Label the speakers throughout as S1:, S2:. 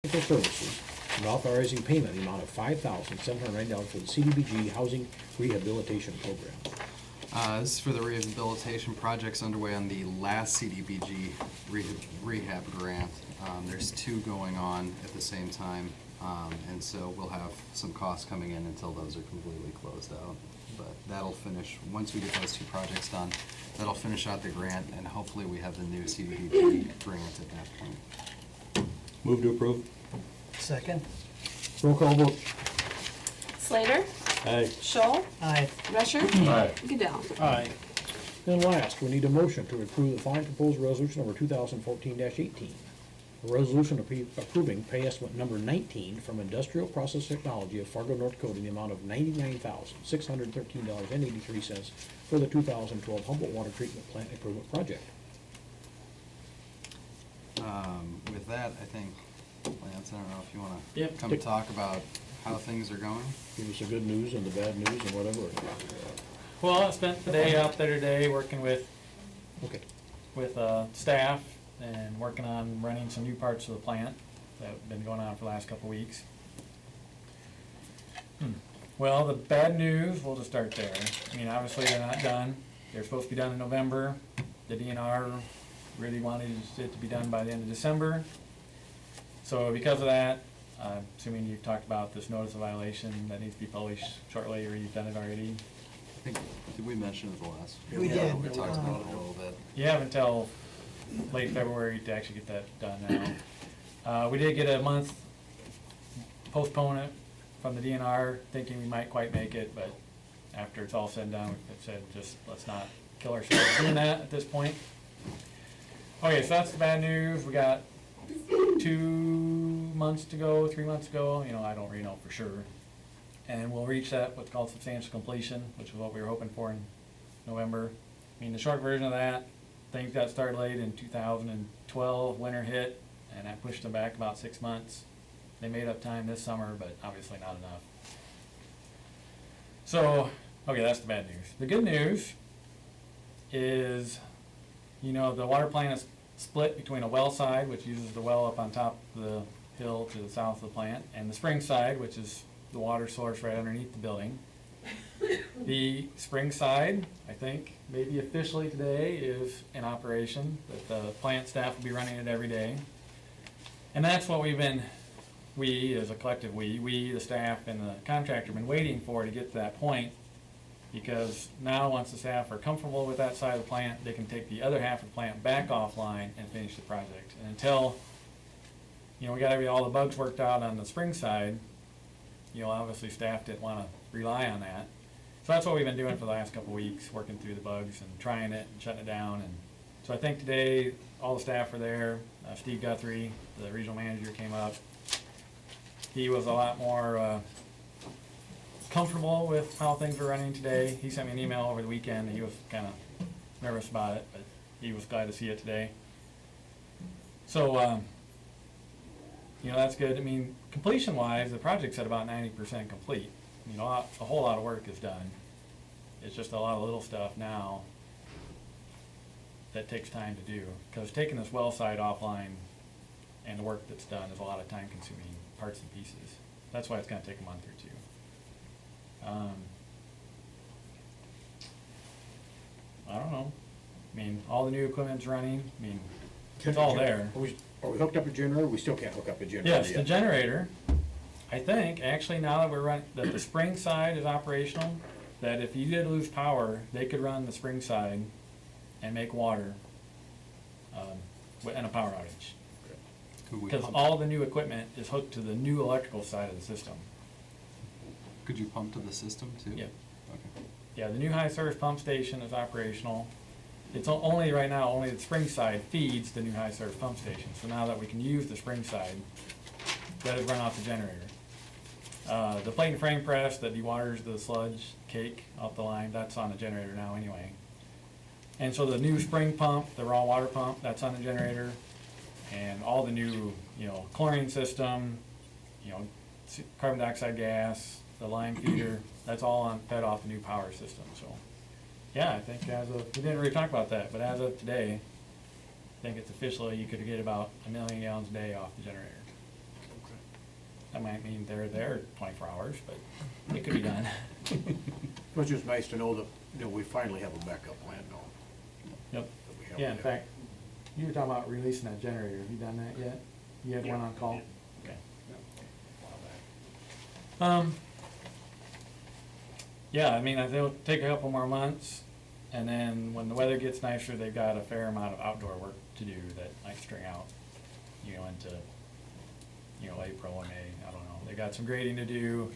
S1: Services and authorizing payment in the amount of $5,790 for the CDBG Housing Rehabilitation Program.
S2: This is for the rehabilitation projects underway on the last CDBG rehab grant. There's two going on at the same time, and so we'll have some costs coming in until those are completely closed out. But that'll finish, once we get those two projects done, that'll finish out the grant, and hopefully we have the new CDBG grant at that point.
S3: Move to approve.
S4: Second.
S1: Roll call vote.
S5: Slater?
S3: Aye.
S5: Scholl?
S4: Aye.
S5: Rusher?
S3: Aye.
S5: Goodell?
S4: Aye.
S1: And last, we need a motion to approve the following proposed resolution number 2014-18. A resolution approving pay estimate number 19 from Industrial Process Technology of Fargo, North Dakota in the amount of $99,613.83 for the 2012 Humboldt Water Treatment Plant Improvement Project.
S2: With that, I think, Lance, I don't know if you want to
S4: Yep.
S2: come talk about how things are going.
S1: Give us the good news and the bad news and whatever.
S4: Well, I spent the day out there today working with
S1: Okay.
S4: staff and working on running some new parts of the plant that have been going on for the last couple of weeks. Well, the bad news, we'll just start there. I mean, obviously they're not done. They're supposed to be done in November. The DNR really wanted it to be done by the end of December. So because of that, assuming you've talked about this notice of violation that needs to be published shortly, or you've done it already.
S2: I think, did we mention it the last?
S4: We did.
S2: We talked about it a little bit.
S4: You have until late February to actually get that done now. We did get a month postponement from the DNR, thinking we might quite make it, but after it's all said and done, it said just let's not kill ourselves doing that at this point. Okay, so that's the bad news. We got 2 months to go, 3 months to go, I don't really know for sure. And we'll reach that, what's called substantial completion, which is what we were hoping for in November. I mean, the short version of that, things got started late in 2012, winter hit, and that pushed them back about 6 months. They made up time this summer, but obviously not enough. So, okay, that's the bad news. The good news is, the water plant is split between a well side, which uses the well up on top of the hill to the south of the plant, and the spring side, which is the water source right underneath the building. The spring side, I think, maybe officially today, is in operation, but the plant staff will be running it every day. And that's what we as a collective, we, the staff and the contractor, have been waiting for to get to that point. Because now, once the staff are comfortable with that side of the plant, they can take the other half of the plant back offline and finish the project. And until, we got all the bugs worked out on the spring side, obviously staff didn't want to rely on that. So that's what we've been doing for the last couple of weeks, working through the bugs and trying it and shutting it down. And so I think today, all the staff were there. Steve Guthrie, the regional manager, came up. He was a lot more comfortable with how things were running today. He sent me an email over the weekend. He was kind of nervous about it, but he was glad to see it today. So, that's good. I mean, completion-wise, the project's at about 90% complete. A whole lot of work is done. It's just a lot of little stuff now that takes time to do. Because taking this well side offline and the work that's done is a lot of time-consuming parts and pieces. That's why it's going to take a month or two. I don't know. I mean, all the new equipment's running. I mean, it's all there.
S1: Are we hooked up a generator? We still can't hook up a generator
S4: Yes,
S1: yet.
S4: the generator, I think, actually now that we're running, that the spring side is operational, that if you did lose power, they could run the spring side and make water in a power outage.
S2: Could we
S4: Because
S2: pump-
S4: all the new equipment is hooked to the new electrical side of the system.
S2: Could you pump to the system too?
S4: Yep.
S2: Okay.
S4: Yeah, the new high service pump station is operational. It's only right now, only the spring side feeds the new high service pump station. So now that we can use the spring side, that is run off the generator. The plate and frame press that dewaters the sludge cake off the line, that's on the generator now anyway. And so the new spring pump, the raw water pump, that's on the generator. And all the new, chlorine system, carbon dioxide gas, the lime feeder, that's all fed off the new power system. So, yeah, I think we didn't really talk about that, but as of today, I think it's officially, you could get about 1 million gallons a day off the generator. might mean they're there 24 hours, but it could be done.
S1: It's just nice to know that, we finally have a backup plan now.
S4: Yep.
S1: that we have
S4: Yeah, in
S1: there.
S4: fact, you were talking about releasing that generator. Have you done that yet? You had one on call? Okay. Yeah, I mean, they'll take a couple more months, and then when the weather gets nicer, they've got a fair amount of outdoor work to do that might string out, into, April or May, I don't know. They got some grading to do,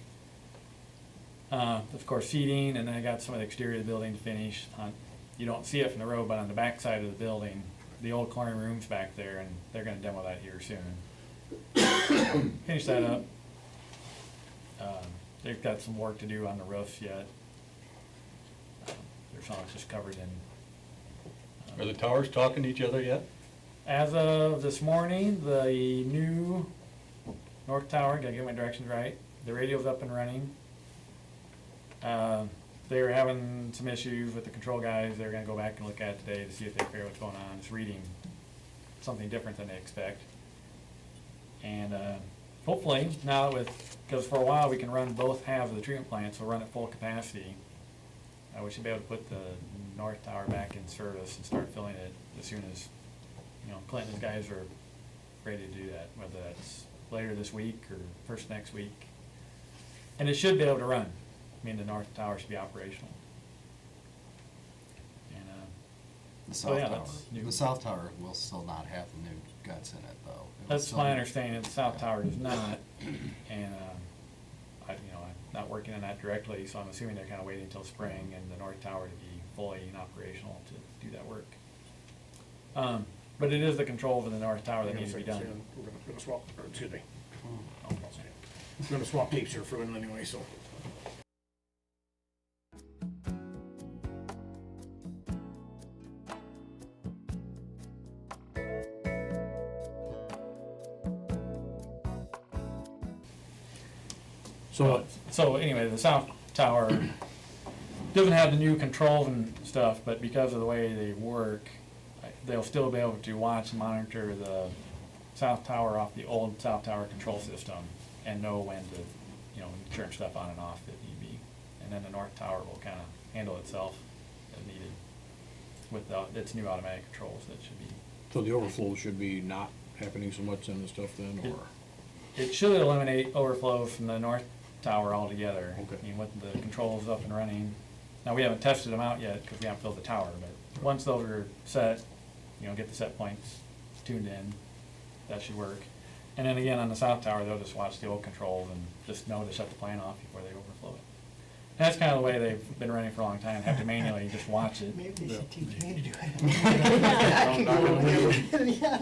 S4: of course seeding, and then they got some of the exterior of the building to finish. You don't see it from the road, but on the back side of the building, the old chlorine room's back there, and they're gonna demo that here soon. Finish that up. They've got some work to do on the roofs yet. Their song's just covered in.
S3: Are the towers talking to each other yet?
S4: As of this morning, the new north tower, gotta get my directions right, the radio's up and running. They were having some issues with the control guys. They're gonna go back and look at it today to see if they figure out what's going on. It's reading something different than they expect. And hopefully, now because for a while we can run both halves of the treatment plant, so we'll run at full capacity. We should be able to put the north tower back in service and start filling it as soon as, Clinton's guys are ready to do that, whether that's later this week or first next week. And it should be able to run. I mean, the north tower should be operational. And,
S2: The
S4: Oh,
S2: south
S4: yeah,
S2: tower,
S4: that's new.
S2: the south tower will still not have the new guts in it, though. It will
S4: that's
S2: still
S4: my
S2: be-
S4: understanding, the south tower does not. And, I'm not working on that directly, so I'm assuming they're kinda waiting until spring and the north tower to be fully operational to do that work. But it is the control for the north tower that needs to be done.
S1: We're gonna swap, or excuse me,
S4: Oh,
S1: we're gonna swap tapes here for a minute anyway, so.
S4: So anyway, the south tower doesn't have the new controls and stuff, but because of the way they work, they'll still be able to watch and monitor the south tower off the old south tower control system and know when to, turn stuff on and off if need be. And then the north tower will kind of handle itself as needed with its new automatic controls that should be.
S1: So the overflow should be not happening so much in the stuff then, or?
S4: It should eliminate overflow from the north tower altogether.
S1: Okay.
S4: I mean, with the controls up and running. Now, we haven't tested them out yet because we haven't filled the tower, but once those are set, get the set points tuned in, that should work. And then again, on the south tower, they'll just watch the old controls and just know to shut the plant off before they overflow it. And that's kind of the way they've been running for a long time, have to manually just watch it.
S6: Maybe they should teach me to do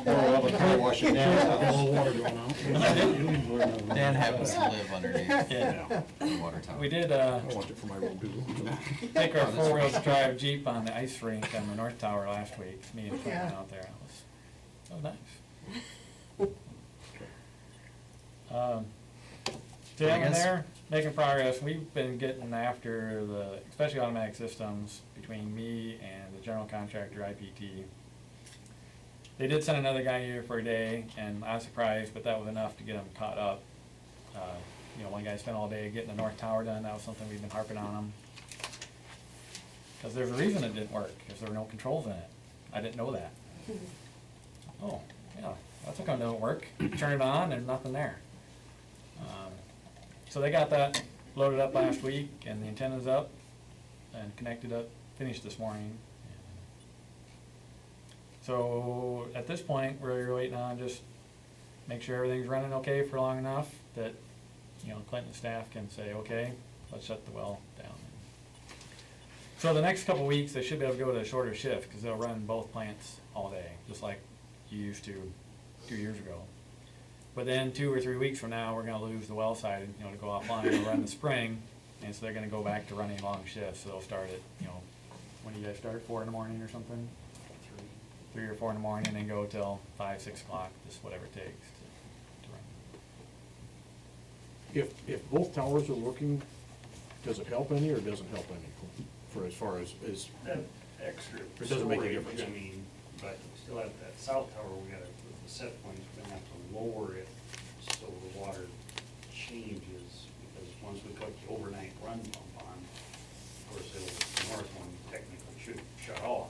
S3: Or all the car wash in Dan's house.
S1: Water going out.
S2: Dan happens to live underneath
S4: Yeah.
S2: the water tower.
S4: We did,
S1: I want it for my road too.
S4: take our four-wheel drive Jeep on the ice rink on the north tower last week, me and Clinton
S6: Yeah.
S4: out there, that was nice. So yeah,
S2: I
S4: we're
S2: guess-
S4: there, making progress. We've been getting after especially automatic systems, between me and the general contractor, IPT. They did send another guy here for a day, and I was surprised, but that was enough to get them caught up. One guy spent all day getting the north tower done. That was something we've been harping on him. Because there's a reason it didn't work, because there were no controls in it. I didn't know that. Oh, yeah, that's how come it don't work. Turn it on, there's nothing there. So they got that loaded up last week, and the antenna's up and connected up, finished this morning. So at this point, we're waiting on just make sure everything's running okay for long enough that, Clinton staff can say, okay, let's shut the well down. So the next couple weeks, they should be able to go to a shorter shift, because they'll run both plants all day, just like you used to 2 years ago. But then 2 or 3 weeks from now, we're gonna lose the well side, to go offline, we'll run the spring, and so they're gonna go back to running long shifts, so they'll start at, when do you guys start, 4 in the morning or something? 3 or 4 in the morning, and go till 5, 6 o'clock, just whatever it takes to run.
S1: If both towers are working, does it help any or doesn't help any for as far as?
S7: That extra
S1: It doesn't make a
S7: storage,
S1: difference.
S7: I mean, but we still have that south tower, we gotta, with the set points, we're gonna have to lower it so the water change run pump on. Of course, the north one technically should shut off.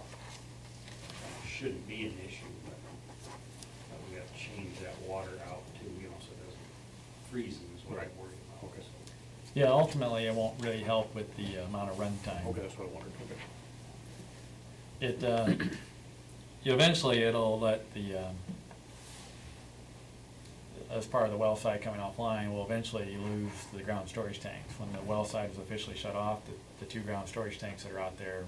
S7: Shouldn't be an issue, but we have to change that water out too, so it doesn't freeze is what I'm worried about.
S1: Okay.
S4: Yeah, ultimately, it won't really help with the amount of runtime.
S1: Okay, that's what I wondered, okay.
S4: It, eventually, it'll let the, as part of the well side coming offline, will eventually lose the ground storage tanks. When the well side is officially shut off, the two ground storage tanks that are out there,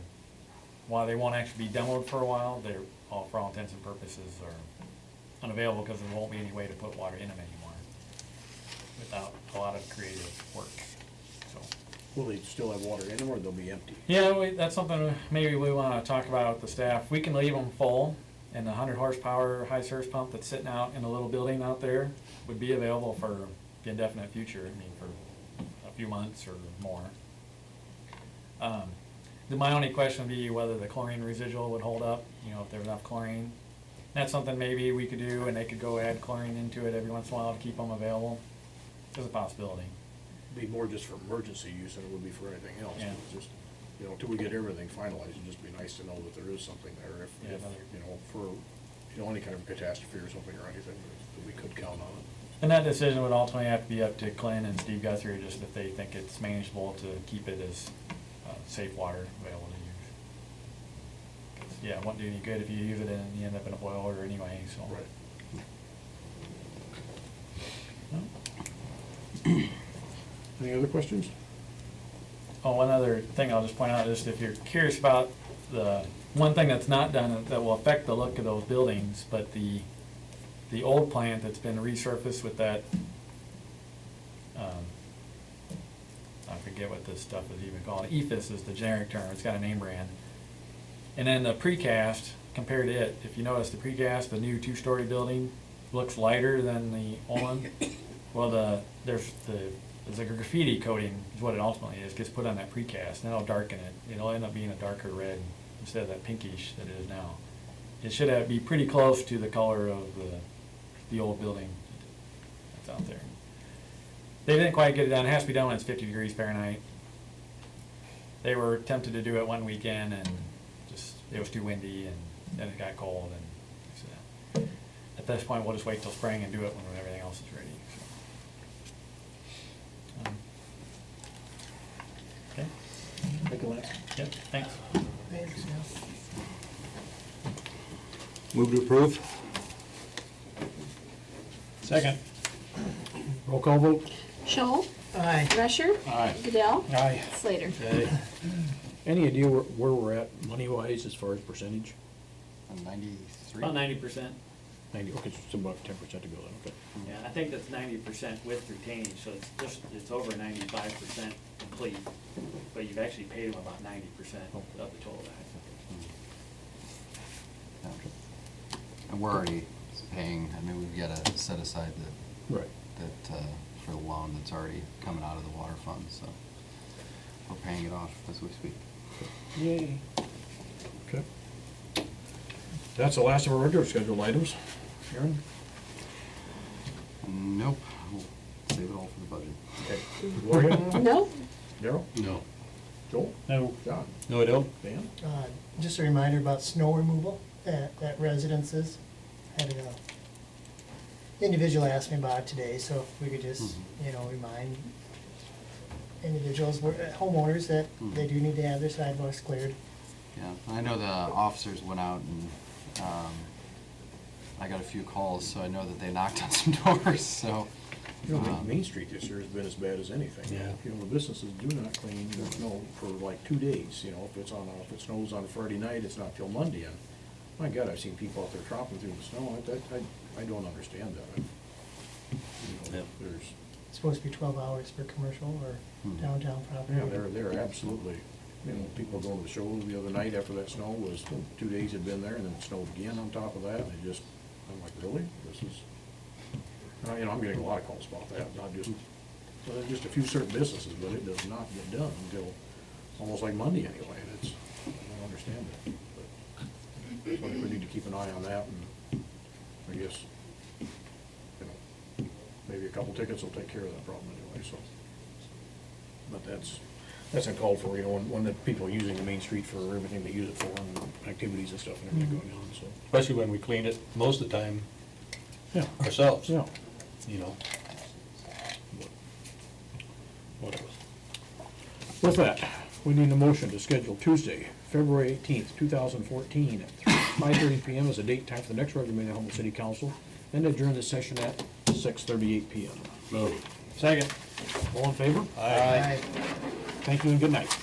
S4: while they won't actually be demoed for a while, they're all, for all intents and purposes, are unavailable because there won't be any way to put water in them anymore without a lot of creative work, so.
S1: Will they still have water in them, or they'll be empty?
S4: Yeah, that's something maybe we want to talk about with the staff. We can leave them full, and the 100 horsepower high surge pump that's sitting out in a little building out there would be available for the indefinite future, I mean, for a few months or more. My only question would be whether the chlorine residual would hold up, if there's enough chlorine. That's something maybe we could do, and they could go add chlorine into it every once in a while to keep them available. There's a possibility.
S1: Be more just for emergency use than it would be for anything else.
S4: Yeah.
S1: It's just, until we get everything finalized, it'd just be nice to know that there is something there if,
S4: Yeah, another-
S1: for, any kind of catastrophe or something or anything, that we could count on it.
S4: And that decision would ultimately have to be up to Clint and Steve Guthrie, just if they think it's manageable to keep it as safe water available to use. 'Cause, yeah, it won't do any good if you use it and you end up in a boil order anyway, so.
S1: Right. Any other questions?
S4: Oh, one other thing I'll just point out is if you're curious about the, one thing that's not done that will affect the look of those buildings, but the old plant that's been resurfaced with that, I forget what this stuff is even called. EFIS is the generic term. It's got a name brand. And then the precast, compared to it, if you notice the precast, the new two-story building looks lighter than the old one. Well, there's a graffiti coating is what it ultimately is, gets put on that precast, and that'll darken it. It'll end up being a darker red instead of that pinkish that it is now. It should be pretty close to the color of the old building that's out there. They didn't quite get it done. It has to be done when it's 50 degrees Fahrenheit. They were tempted to do it one weekend, and just it was too windy, and then it got cold, and so at this point we'll just wait till spring and do it when everything else is ready. So. Okay.
S1: Thank you, Lance.
S4: Yep. Thanks.
S3: Move to approve?
S4: Second.
S1: Roll call vote?
S5: Scholl,
S6: Aye.
S5: Rusher,
S3: Aye.
S5: Goodell,
S1: Aye.
S5: Slater.
S1: Any idea where we're at money-wise as far as percentage?
S2: 93?
S4: About 90%.
S1: 90, okay, so about 10% to go then, okay.
S8: Yeah, I think that's 90% with retainage, so it's over 95% complete, but you've actually paid them about 90% of the total value.
S2: And we're already paying, we've got to set aside
S1: Right.
S2: for the loan that's already coming out of the water fund, so we're paying it off as we speak.
S1: Yay. Okay. That's the last of our regular scheduled items. Aaron?
S2: Nope, we'll save it all for the budget.
S1: Okay. Gloria?
S5: No?
S1: Darryl?
S3: No.
S1: Joel?
S4: No.
S1: John?
S3: No, I don't.
S1: Dan?
S6: Just a reminder about snow removal at residences. Had an individual ask me about it today, so if we could just, remind individuals, homeowners, that they do need to have their sidewalks cleared.
S2: Yeah, I know the officers went out and, I got a few calls, so I know that they knocked on some doors, so.
S1: Main Street this year has been as bad as anything.
S3: Yeah.
S1: The businesses do not clean their snow for like 2 days, if it snows on Friday night, it's not till Monday. And my God, I've seen people out there tromping through the snow. I don't understand that.
S3: Yep.
S1: There's,
S6: It's supposed to be 12 hours for commercial or downtown property.
S1: yeah, they're absolutely, people going to the show the other night after that snow was, 2 days had been there, and then it snowed again on top of that, and it just, I'm like, really? This is, I'm getting a lot of calls about that, not just, just a few certain businesses, but it does not get done until almost like Monday anyway, and it's, I don't understand it. But so I think we need to keep an eye on that, and I guess, maybe a couple tickets will take care of that problem anyway, so. But that's, That's uncalled for, you know, when the people are using the main street for everything they use it for, and activities and stuff and everything going on, so.
S3: Especially when we clean it most of the time
S1: Yeah,
S3: ourselves,
S1: yeah.
S3: you know.
S1: Whatever. With that, we need a motion to schedule Tuesday, February 18th, 2014, at 5:30 PM as a date and time for the next regular meeting of Humboldt City Council, and adjourn the session at 6:38 PM.
S3: Move.
S1: Second. All in favor?
S3: Aye.
S1: Thank you and good night.